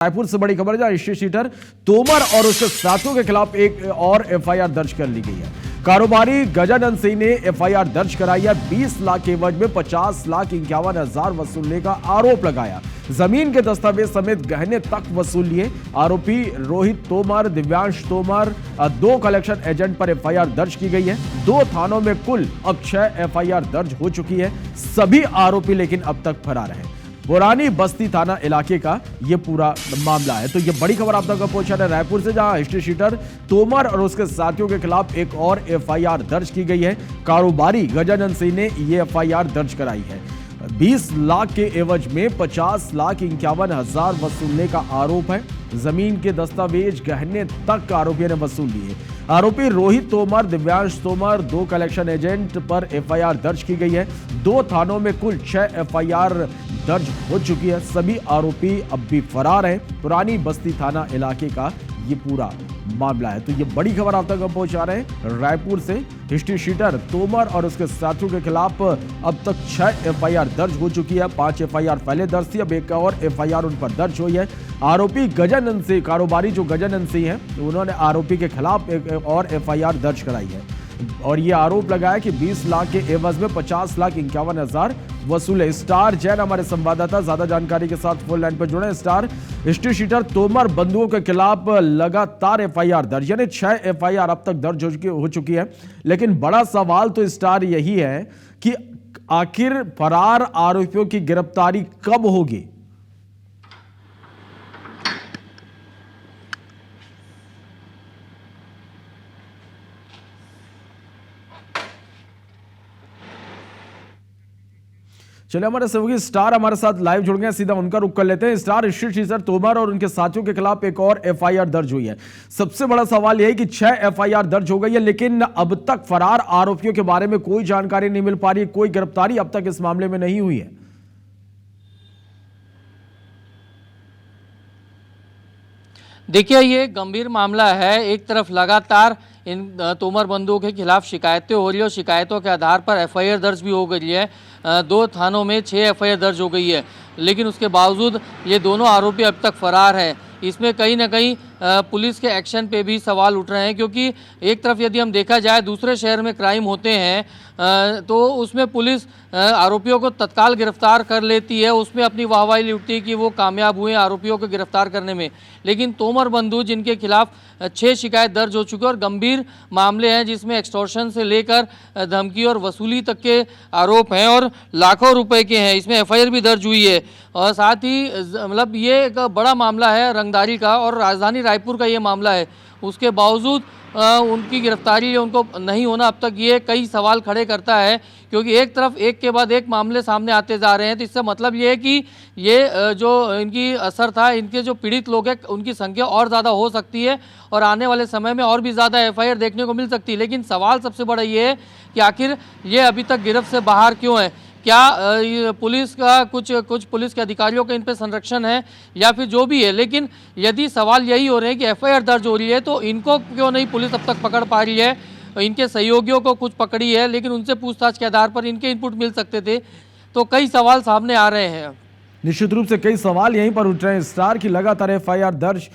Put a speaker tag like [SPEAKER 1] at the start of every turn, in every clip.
[SPEAKER 1] रायपुर से बड़ी खबर है जहां हिस्ट्री शीटर तोमर और उसके साथियों के खिलाफ एक और एफआईआर दर्ज कर ली गई है। कारोबारी गजानन सिंह ने एफआईआर दर्ज कराई है। 20 लाख के एवज में 50,51,000 वसूलने का आरोप लगाया। जमीन के दस्तावेज समेत गहने तक वसूल लिए। आरोपी रोहित तोमर, दिव्यांश तोमर, 2 कलेक्शन एजेंट पर एफआईआर दर्ज की गई है। 2 थानों में कुल अब 6 एफआईआर दर्ज हो चुकी है। सभी आरोपी लेकिन अब तक फरार हैं। पुरानी बस्ती थाना इलाके का यह पूरा मामला है। तो यह बड़ी खबर आप तक पहुंचा है रायपुर से, जहां हिस्ट्री शीटर तोमर और उसके साथियों के खिलाफ एक और एफआईआर दर्ज की गई है। कारोबारी गजानन सिंह ने यह एफआईआर दर्ज कराई है। 20 लाख के एवज में 50,51,000 वसूलने का आरोप है। जमीन के दस्तावेज, गहने तक आरोपियों ने वसूल लिए। आरोपी रोहित तोमर, दिव्यांश तोमर, 2 कलेक्शन एजेंट पर एफआईआर दर्ज की गई है। 2 थानों में कुल 6 एफआईआर दर्ज हो चुकी है। सभी आरोपी अब भी फरार हैं। पुरानी बस्ती थाना इलाके का ये पूरा मामला है। तो ये बड़ी खबर आप तक हम पहुंचा रहे हैं रायपुर से। हिस्ट्री शीटर तोमर और उसके साथियों के खिलाफ अब तक 6 एफआईआर दर्ज हो चुकी है। 5 एफआईआर पहले दर्ज थी, अब एक और एफआईआर उन पर दर्ज हुई है। आरोपी गजानन सिंह, कारोबारी जो गजानन सिंह है, उन्होंने आरोपी के खिलाफ एक और एफआईआर दर्ज कराई है और ये आरोप लगाया कि 20 लाख के एवज में 50,51,000 वसूले। स्टार जैन हमारे संवाददाता ज्यादा जानकारी के साथ फोन लाइन पर जुड़े। स्टार, हिस्ट्री शीटर तोमर बंधुओं के खिलाफ लगातार एफआईआर दर्ज, यानी 6 एफआईआर अब तक दर्ज हो चुकी है। लेकिन बड़ा सवाल तो स्टार यही है कि आखिर फरार आरोपियों की गिरफ्तारी कब होगी? चलिए, हमारे सहयोगी स्टार हमारे साथ लाइव जुड़ गए, सीधा उनका रुख कर लेते हैं। स्टार, हिस्ट्री शीटर तोमर और उनके साथियों के खिलाफ एक और एफआईआर दर्ज हुई है। सबसे बड़ा सवाल यह है कि 6 एफआईआर दर्ज हो गई है, लेकिन अब तक फरार आरोपियों के बारे में कोई जानकारी नहीं मिल पा रही, कोई गिरफ्तारी अब तक इस मामले में नहीं हुई है।
[SPEAKER 2] देखिए, ये गंभीर मामला है। एक तरफ लगातार इन तोमर बंधुओं के खिलाफ शिकायतें हो रही है और शिकायतों के आधार पर एफआईआर दर्ज भी हो गई है। 2 थानों में 6 एफआईआर दर्ज हो गई है, लेकिन उसके बावजूद ये दोनों आरोपी अब तक फरार हैं। इसमें कहीं ना कहीं पुलिस के एक्शन पे भी सवाल उठ रहे हैं, क्योंकि एक तरफ यदि हम देखा जाए दूसरे शहर में क्राइम होते हैं तो उसमें पुलिस आरोपियों को तत्काल गिरफ्तार कर लेती है, उसमें अपनी वाहवाही लूटती है कि वो कामयाब हुए आरोपियों को गिरफ्तार करने में। लेकिन तोमर बंधु, जिनके खिलाफ 6 शिकायत दर्ज हो चुकी है और गंभीर मामले हैं, जिसमें एक्सटॉर्शन से लेकर धमकी और वसूली तक के आरोप हैं और लाखों रुपए के हैं, इसमें एफआईआर भी दर्ज हुई है। और साथ ही मतलब ये एक बड़ा मामला है रंगदारी का और राजधानी रायपुर का ये मामला है। उसके बावजूद उनकी गिरफ्तारी, उनको नहीं होना अब तक ये कई सवाल खड़े करता है, क्योंकि एक तरफ एक के बाद एक मामले सामने आते जा रहे हैं। तो इससे मतलब ये है कि ये जो इनकी असर था, इनके जो पीड़ित लोग हैं उनकी संख्या और ज़्यादा हो सकती है और आने वाले समय में और भी ज़्यादा एफआईआर देखने को मिल सकती है। लेकिन सवाल सबसे बड़ा ये है कि आखिर ये अभी तक गिरफ्त से बाहर क्यों है? क्या पुलिस का कुछ पुलिस के अधिकारियों का इन पर संरक्षण है या फिर जो भी है? लेकिन यदि सवाल यही हो रहे हैं कि एफआईआर दर्ज हो रही है तो इनको क्यों नहीं पुलिस अब तक पकड़ पा रही है? इनके सहयोगियों को कुछ पकड़ी है, लेकिन उनसे पूछताछ के आधार पर इनके इनपुट मिल सकते थे। तो कई सवाल सामने आ रहे हैं।
[SPEAKER 1] निश्चित रूप से कई सवाल यहीं पर उठ रहे हैं स्टार की। लगातार एफआईआर दर्ज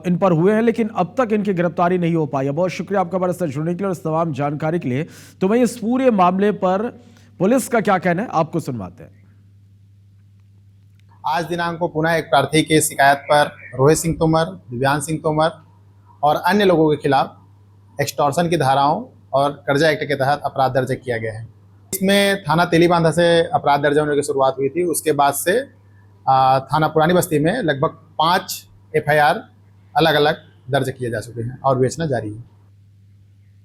[SPEAKER 1] इन पर हुए हैं, लेकिन अब तक इनकी गिरफ्तारी नहीं हो पाई है। बहुत शुक्रिया आपका हमारे साथ जुड़ने के लिए और इस तमाम जानकारी के लिए। तो मैं इस पूरे मामले पर पुलिस का क्या कहना है आपको सुनवाते हैं।
[SPEAKER 3] आज दिनांक को पुनः एक प्रार्थी की शिकायत पर रोहित सिंह तोमर, दिव्यांश सिंह तोमर और अन्य लोगों के खिलाफ एक्सटॉर्शन की धाराओं और कर्जा एक्ट के तहत अपराध दर्ज किया गया है। इसमें थाना तेलीबांधा से अपराध दर्ज होने की शुरुआत हुई थी। उसके बाद से थाना पुरानी बस्ती में लगभग 5 एफआईआर अलग अलग दर्ज किए जा चुके हैं और विवेचना जारी है।